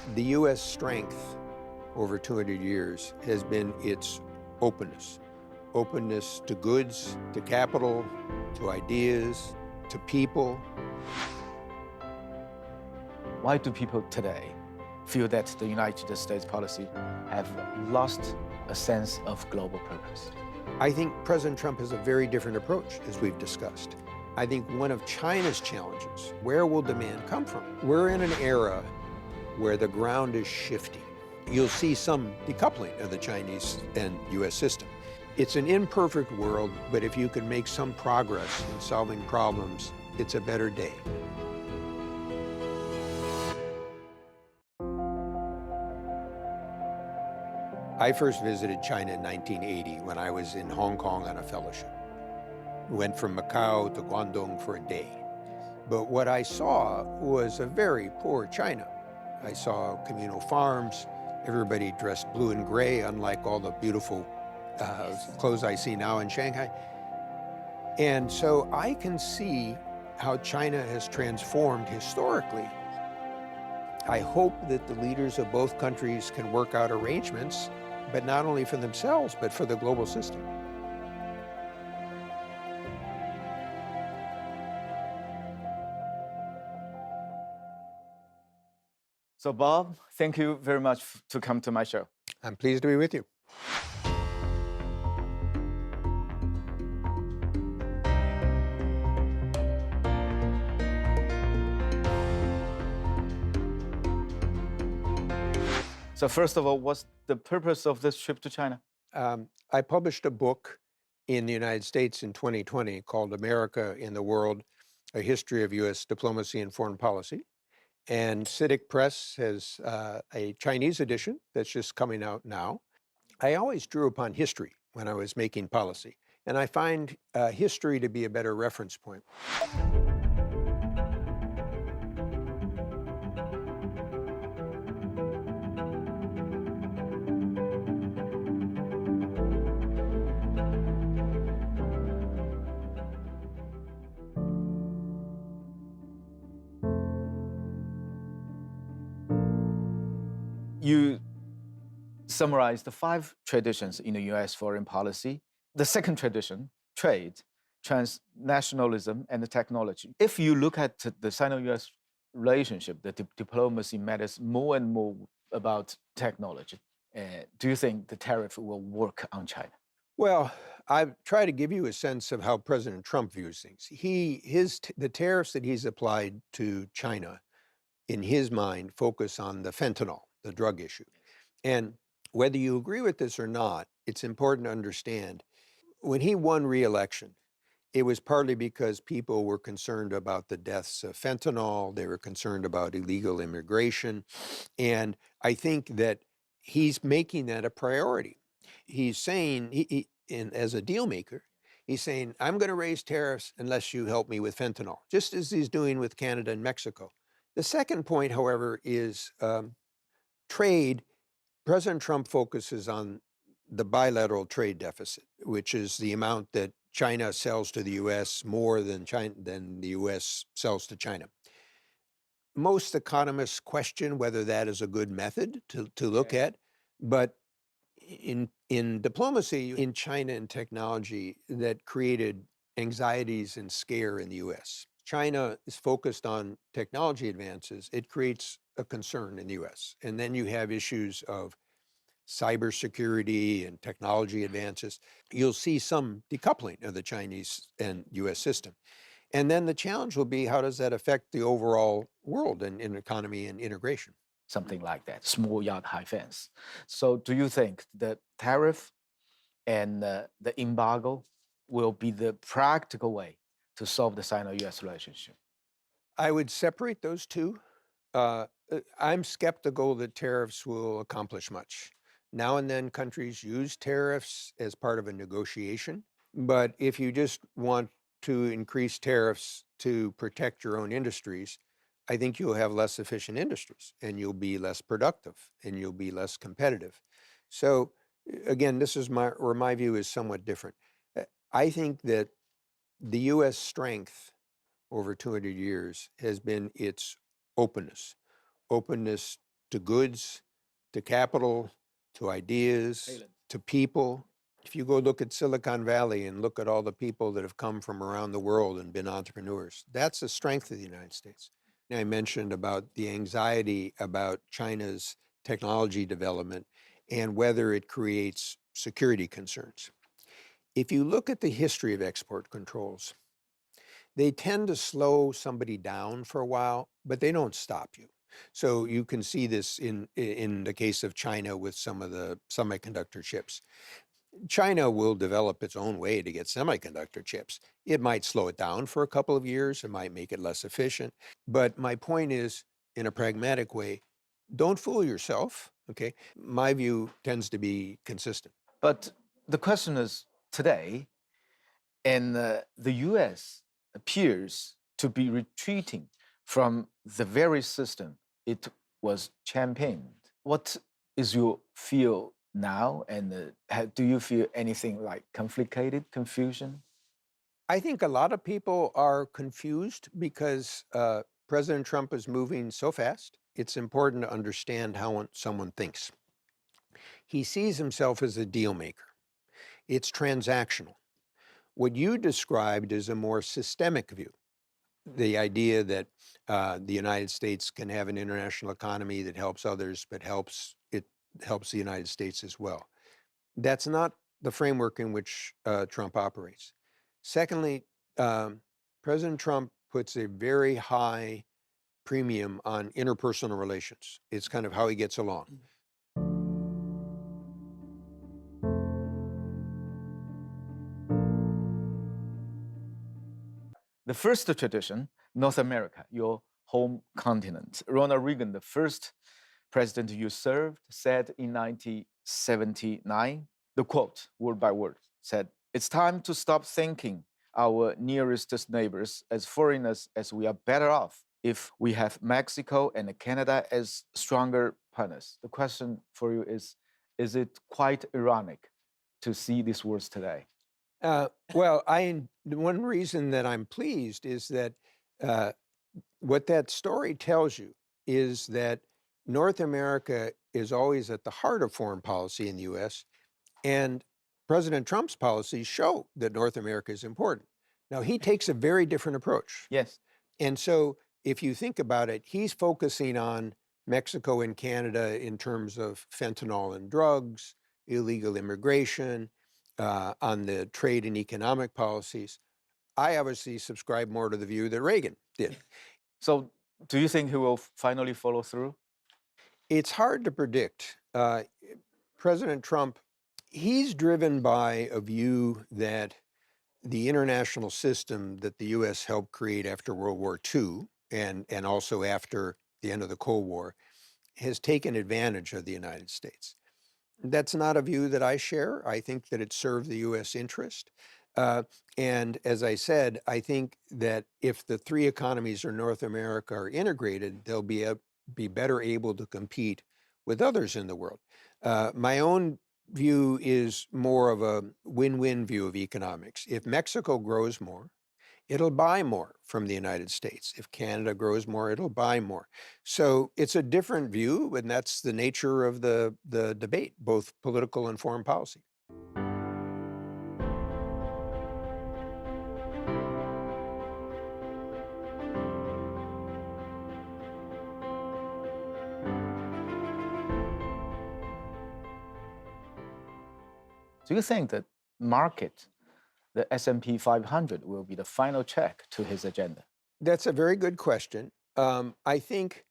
The U.S. strength over 200 years has been its openness. Openness to goods, to capital, to ideas, to people. Why do people today feel that the United States policy have lost a sense of global purpose? I think President Trump has a very different approach, as we've discussed. I think one of China's challenges, where will demand come from? We're in an era where the ground is shifting. You'll see some decoupling of the Chinese and U.S. system. It's an imperfect world, but if you can make some progress in solving problems, it's a better day. I first visited China in 1980 when I was in Hong Kong on a fellowship. Went from Macau to Guangdong for a day. But what I saw was a very poor China. I saw communal farms, everybody dressed blue and gray, unlike all the beautiful clothes I see now in Shanghai. And so I can see how China has transformed historically. I hope that the leaders of both countries can work out arrangements, but not only for themselves, but for the global system. So Bob, thank you very much to come to my show. I'm pleased to be with you. So first of all, what's the purpose of this trip to China? I published a book in the United States in 2020 called America in the World, A History of U.S. Diplomacy and Foreign Policy. And CITIC Press has a Chinese edition that's just coming out now. I always drew upon history when I was making policy, and I find history to be a better reference point. You summarized the 5 traditions in the US foreign policy. The second tradition, trade, transnationalism, and the technology. If you look at the Sino-US relationship, the diplomacy matters more and more about technology. Do you think the tariff will work on China? Well, I've tried to give you a sense of how President Trump views things. The tariffs that he's applied to China, in his mind, focus on the fentanyl, the drug issue. And whether you agree with this or not, it's important to understand, when he won re-election, it was partly because people were concerned about the deaths of fentanyl, they were concerned about illegal immigration, and I think that he's making that a priority. He's saying, as a deal maker, he's saying, I'm going to raise tariffs unless you help me with fentanyl, just as he's doing with Canada and Mexico. The second point, however, is trade. President Trump focuses on the bilateral trade deficit, which is the amount that China sells to the U.S. more than the U.S. sells to China. Most economists question whether that is a good method to look at, but in diplomacy, in China and technology, that created anxieties and scare in the U.S. China is focused on technology advances. It creates a concern in the U.S. And then you have issues of cybersecurity and technology advances. You'll see some decoupling of the Chinese and U.S. system. And then the challenge will be, how does that affect the overall world and economy and integration? Something like that, small yard, high fence. So do you think the tariff and the embargo will be the practical way to solve the Sino-US relationship? I would separate those two. I'm skeptical that tariffs will accomplish much. Now and then countries use tariffs as part of a negotiation, but if you just want to increase tariffs to protect your own industries, I think you'll have less efficient industries and you'll be less productive and you'll be less competitive. So again, this is where my view is somewhat different. I think that the U.S. strength over 200 years has been its openness to goods, to capital, to ideas, to people. If you go look at Silicon Valley and look at all the people that have come from around the world and been entrepreneurs, that's the strength of the United States. I mentioned about the anxiety about China's technology development and whether it creates security concerns. If you look at the history of export controls, they tend to slow somebody down for a while, but they don't stop you. So you can see this in the case of China with some of the semiconductor chips. China will develop its own way to get semiconductor chips. It might slow it down for a couple of years. It might make it less efficient. But my point is, in a pragmatic way, don't fool yourself, okay? My view tends to be consistent. But the question is today, and the US appears to be retreating from the very system it was championed. What is your feel now? And do you feel anything like conflicted, confusion? I think a lot of people are confused because President Trump is moving so fast. It's important to understand how someone thinks. He sees himself as a deal maker. It's transactional. What you described is a more systemic view. The idea that the United States can have an international economy that helps others, but it helps the United States as well. That's not the framework in which Trump operates. Secondly, President Trump puts a very high premium on interpersonal relations. It's kind of how he gets along. The first tradition, North America, your home continent. Ronald Reagan, the first president you served, said in 1979, the quote, word by word, said, "It's time to stop thinking our nearest neighbors as foreigners, as we are better off if we have Mexico and Canada as stronger partners." The question for you is it quite ironic to see these words today? Well, one reason that I'm pleased is that what that story tells you is that North America is always at the heart of foreign policy in the US, and President Trump's policies show that North America is important. Now, he takes a very different approach. Yes. And so if you think about it, he's focusing on Mexico and Canada in terms of fentanyl and drugs, illegal immigration, on the trade and economic policies. I obviously subscribe more to the view that Reagan did. So do you think he will finally follow through? It's hard to predict. President Trump, he's driven by a view that the international system that the U.S. helped create after World War II and also after the end of the Cold War has taken advantage of the United States. That's not a view that I share. I think that it served the U.S. interest. And as I said, I think that if the three economies of North America are integrated, they'll be better able to compete with others in the world. My own view is more of a win-win view of economics. If Mexico grows more, it'll buy more from the United States. If Canada grows more, it'll buy more. So it's a different view, and that's the nature of the debate, both political and foreign policy. Do you think that market, the S&P 500, will be the final check to his agenda? That's a very good question. I think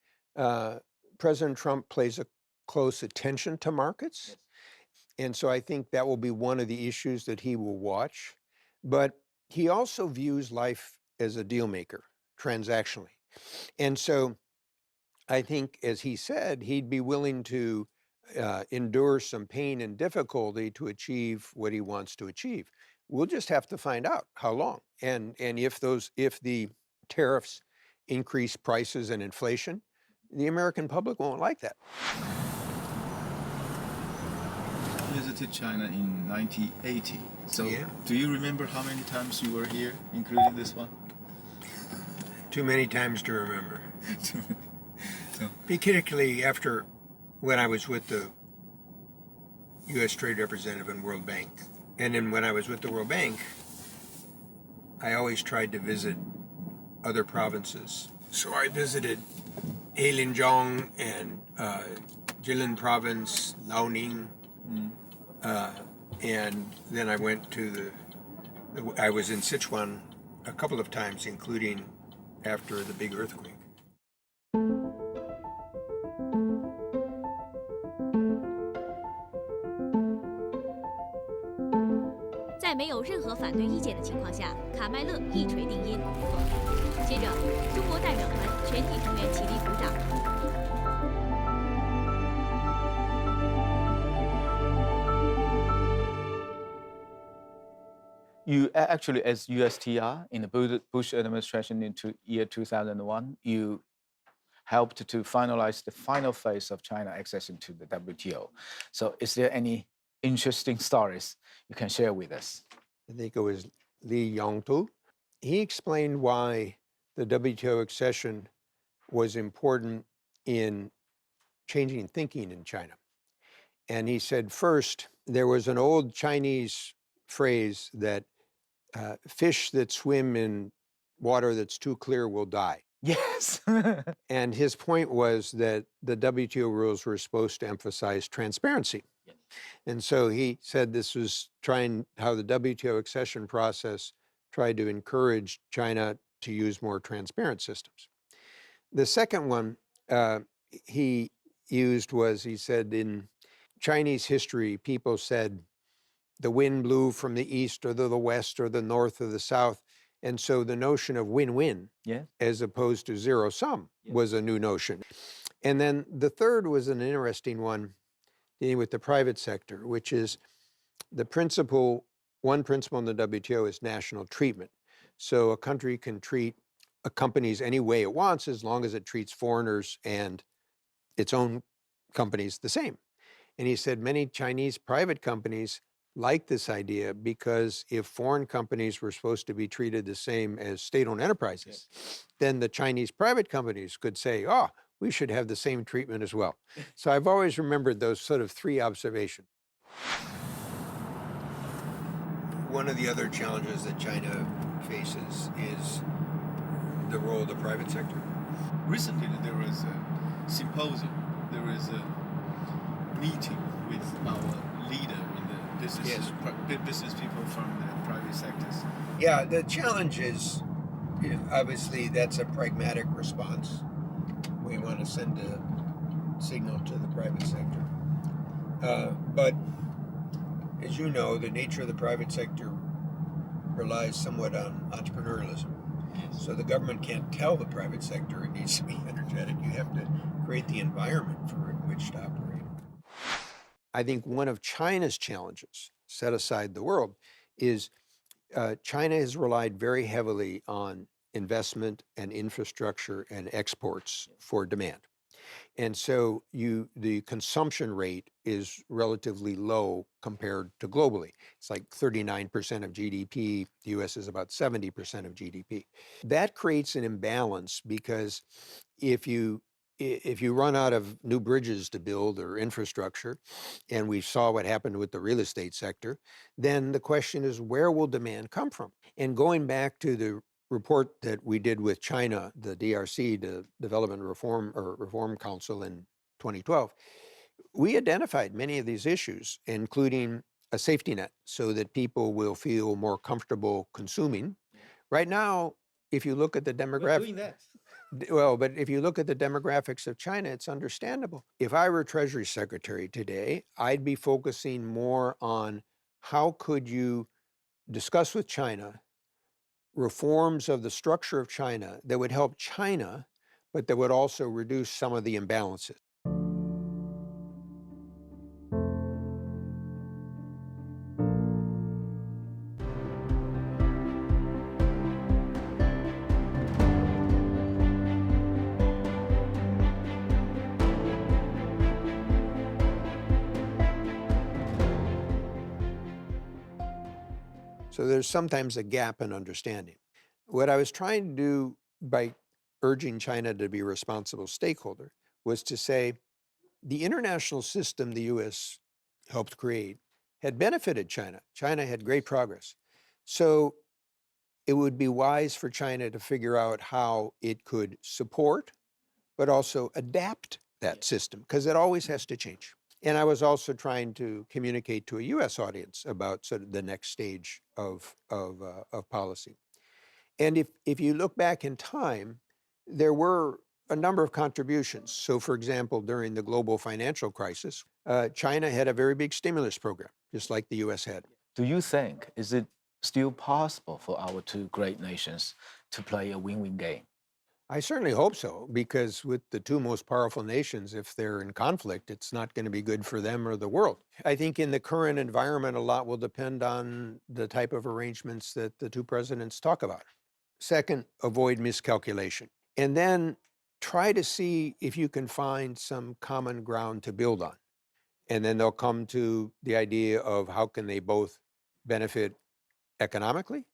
President Trump pays a close attention to markets. Yes. And so I think that will be one of the issues that he will watch. But he also views life as a deal maker, transactionally. And so I think, as he said, he'd be willing to endure some pain and difficulty to achieve what he wants to achieve. We'll just have to find out how long, and if the tariffs increase prices and inflation, the American public won't like that. I visited China in 1980. So Yeah. Do you remember how many times you were here, including this one? Too many times to remember. So particularly after when I was with the U.S. Trade Representative in World Bank. And then when I was with the World Bank, I always tried to visit other provinces. So I visited Heilongjiang and Jilin Province, Liaoning, and then I went to I was in Sichuan a couple of times, including after the big earthquake. 在没有任何反对意见的情况下，卡麦勒一锤定音。接着，中国代表团全体成员起立鼓掌。 You actually, as USTR in the Bush administration into year 2001, you helped to finalize the final phase of China accessing to the WTO. So is there any interesting stories you can share with us? I think it was Li Yongtu. He explained why the WTO accession was important in changing thinking in China. And he said, first, there was an old Chinese phrase that fish that swim in water that's too clear will die. Yes. And his point was that the WTO rules were supposed to emphasize transparency. Yes. And so he said this was trying how the WTO accession process tried to encourage China to use more transparent systems. The second one he used was, he said, in Chinese history, people said the wind blew from the east or the west or the north or the south. And so the notion of win-win, Yeah. as opposed to zero-sum, Yeah. was a new notion. And then the third was an interesting one dealing with the private sector, which is the principle, one principle in the WTO is national treatment. So a country can treat companies any way it wants as long as it treats foreigners and its own companies the same. And he said many Chinese private companies like this idea because if foreign companies were supposed to be treated the same as state-owned enterprises, then the Chinese private companies could say, oh, we should have the same treatment as well. So I've always remembered those sort of three observations. One of the other challenges that China faces is the role of the private sector. recently there was a symposium, there was a meeting with our leader in the business, business people from the private sectors. Yeah, the challenge is, obviously, that's a pragmatic response. We want to send a signal to the private sector. But as you know, the nature of the private sector relies somewhat on entrepreneurialism. Yes. So the government can't tell the private sector it needs to be energetic. You have to create the environment for it in which to operate. I think one of China's challenges, set aside the world, is China has relied very heavily on investment and infrastructure and exports for demand. And so the consumption rate is relatively low compared to globally. It's like 39% of GDP. The US is about 70% of GDP. That creates an imbalance because if you run out of new bridges to build or infrastructure, and we saw what happened with the real estate sector, then the question is, where will demand come from? And going back to the report that we did with China, the DRC, the Development Reform Council in 2012, we identified many of these issues, including a safety net so that people will feel more comfortable consuming. Right now, if you look at the demographics, well, but if you look at the demographics of China, it's understandable. If I were Treasury Secretary today, I'd be focusing more on how could you discuss with China reforms of the structure of China that would help China, but that would also reduce some of the imbalances. So there's sometimes a gap in understanding. What I was trying to do by urging China to be a responsible stakeholder was to say the international system the US helped create had benefited China. China had great progress. So it would be wise for China to figure out how it could support, but also adapt that system, because it always has to change. And I was also trying to communicate to a US audience about sort of the next stage of policy. And if you look back in time, there were a number of contributions. So for example, during the global financial crisis, China had a very big stimulus program, just like the US had. Do you think, is it still possible for our two great nations to play a win-win game? I certainly hope so, because with the two most powerful nations, if they're in conflict, it's not going to be good for them or the world. I think in the current environment, a lot will depend on the type of arrangements that the two presidents talk about. Second, avoid miscalculation. And then try to see if you can find some common ground to build on. And then they'll come to the idea of how can they both benefit economically.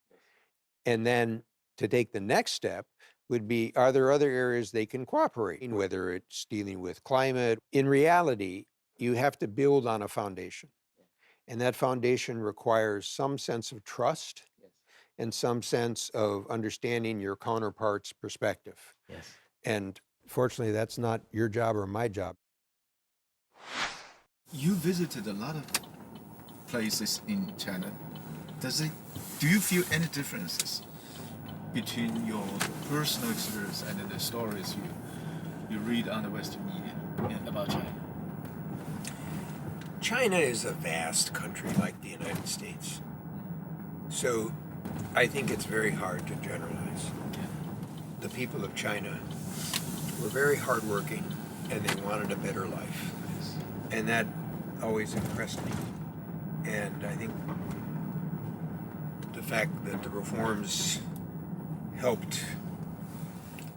And then to take the next step would be, are there other areas they can cooperate in, whether it's dealing with climate? In reality, you have to build on a foundation. And that foundation requires some sense of trust and some sense of understanding your counterpart's perspective. Yes. And fortunately, that's not your job or my job. You visited a lot of places in China. Do you feel any differences between your personal experience and the stories you read on the Western media about China? China is a vast country like the United States. So I think it's very hard to generalize. The people of China were very hardworking and they wanted a better life. And that always impressed me. And I think the fact that the reforms helped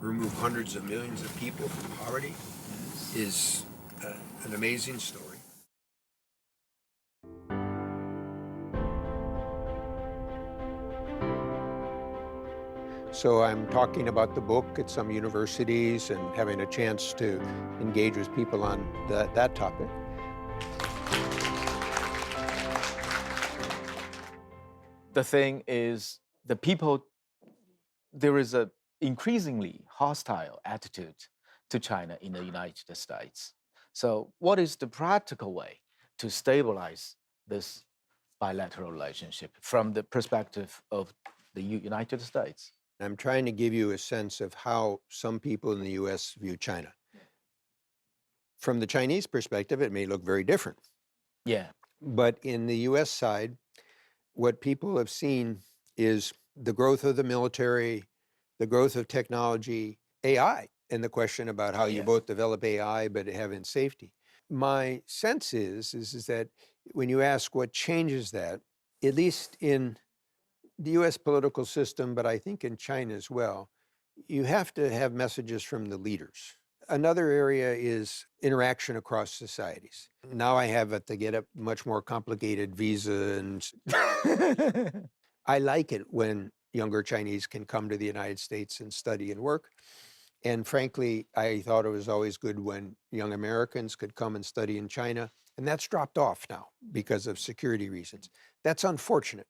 remove hundreds of millions of people from poverty is an amazing story. So I'm talking about the book at some universities and having a chance to engage with people on that topic. The thing is, the people, there is an increasingly hostile attitude to China in the United States. So what is the practical way to stabilize this bilateral relationship from the perspective of the United States? I'm trying to give you a sense of how some people in the US view China. From the Chinese perspective, it may look very different. Yeah. But in the US side, what people have seen is the growth of the military, the growth of technology, AI, and the question about how you both develop AI but have in safety. My sense is that when you ask what changes that, at least in the US political system, but I think in China as well, you have to have messages from the leaders. Another area is interaction across societies. Now I have to get a much more complicated visa, and I like it when younger Chinese can come to the United States and study and work. And frankly, I thought it was always good when young Americans could come and study in China, and that's dropped off now because of security reasons. That's unfortunate.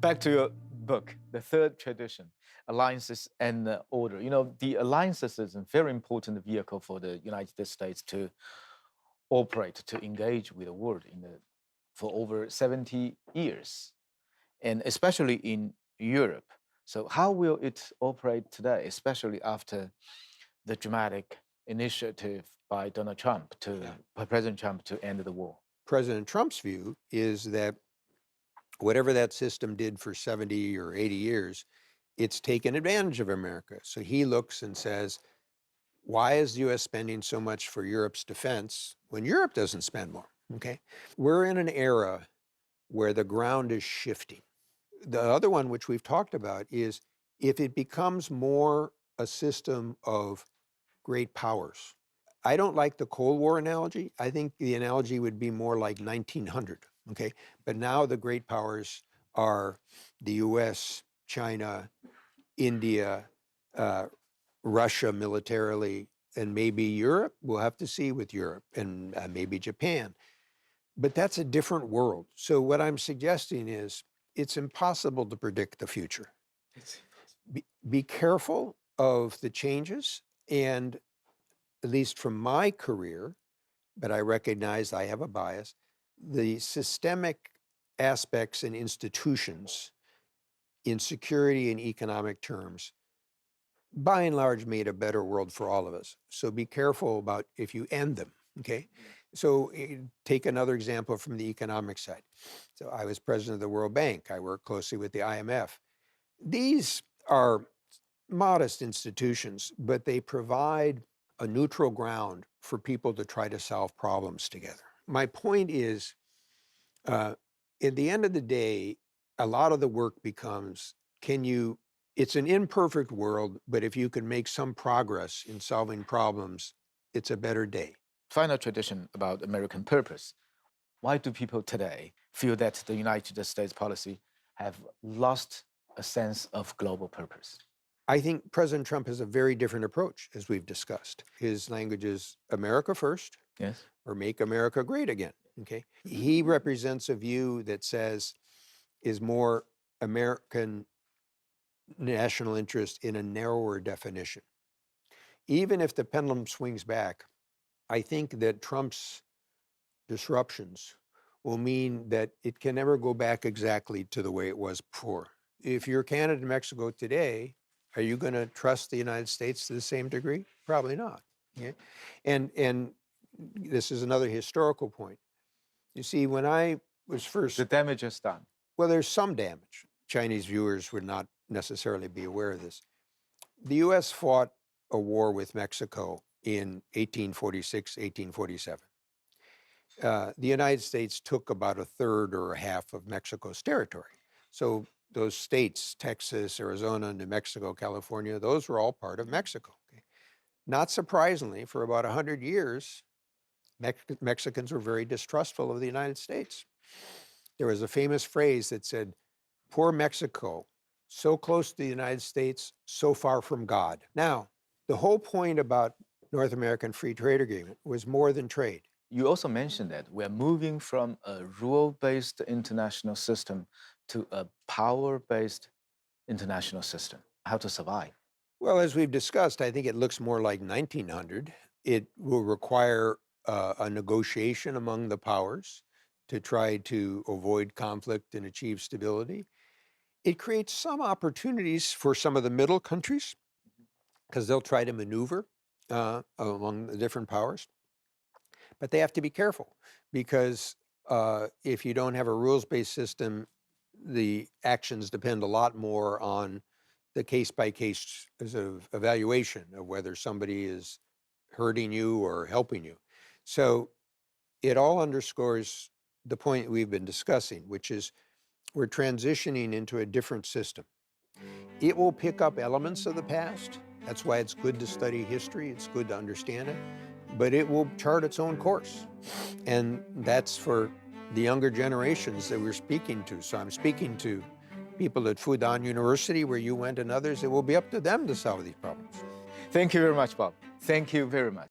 Back to your book, The Third Tradition, Alliances and Order. You know, the alliances is a very important vehicle for the United States to operate, to engage with the world for over 70 years, and especially in Europe. So how will it operate today, especially after the dramatic initiative by Donald Trump by President Trump to end the war? President Trump's view is that whatever that system did for 70 or 80 years, it's taken advantage of America. So he looks and says, why is the US spending so much for Europe's defense when Europe doesn't spend more? Okay. We're in an era where the ground is shifting. The other one, which we've talked about, is if it becomes more a system of great powers. I don't like the Cold War analogy. I think the analogy would be more like 1900. Okay, but now the great powers are the US, China, India, Russia militarily, and maybe Europe. We'll have to see with Europe and maybe Japan. But that's a different world. So what I'm suggesting is it's impossible to predict the future. Be careful of the changes, and at least from my career, but I recognize I have a bias, the systemic aspects and institutions in security and economic terms, by and large, made a better world for all of us. So be careful about if you end them, okay? So take another example from the economic side. So I was president of the World Bank. I worked closely with the IMF. These are modest institutions, but they provide a neutral ground for people to try to solve problems together. My point is, at the end of the day, a lot of the work becomes, it's an imperfect world, but if you can make some progress in solving problems, it's a better day. Final tradition about American purpose. Why do people today feel that the United States policy have lost a sense of global purpose? I think President Trump has a very different approach, as we've discussed. His language is America first, Yes. or make America great again, okay? He represents a view that says is more American national interest in a narrower definition. Even if the pendulum swings back, I think that Trump's disruptions will mean that it can never go back exactly to the way it was before. If you're Canada and Mexico today, are you going to trust the United States to the same degree? Probably not. Okay? And this is another historical point. You see, when I was first... The damage is done. Well, there's some damage. Chinese viewers would not necessarily be aware of this. The US fought a war with Mexico in 1846, 1847. The United States took about a third or a half of Mexico's territory. So those states, Texas, Arizona, New Mexico, California, those were all part of Mexico. Okay? Not surprisingly, for about 100 years, Mexicans were very distrustful of the United States. There was a famous phrase that said, "Poor Mexico, so close to the United States, so far from God." Now, the whole point about North American Free Trade Agreement was more than trade. You also mentioned that we're moving from a rule-based international system to a power-based international system. How to survive? Well, as we've discussed, I think it looks more like 1900. It will require a negotiation among the powers to try to avoid conflict and achieve stability. It creates some opportunities for some of the middle countries because they'll try to maneuver among the different powers. But they have to be careful because if you don't have a rules-based system, the actions depend a lot more on the case-by-case evaluation of whether somebody is hurting you or helping you. So it all underscores the point we've been discussing, which is we're transitioning into a different system. It will pick up elements of the past. That's why it's good to study history. It's good to understand it. But it will chart its own course. And that's for the younger generations that we're speaking to. So I'm speaking to people at Fudan University, where you went, and others. It will be up to them to solve these problems. Thank you very much, Bob. Thank you very much.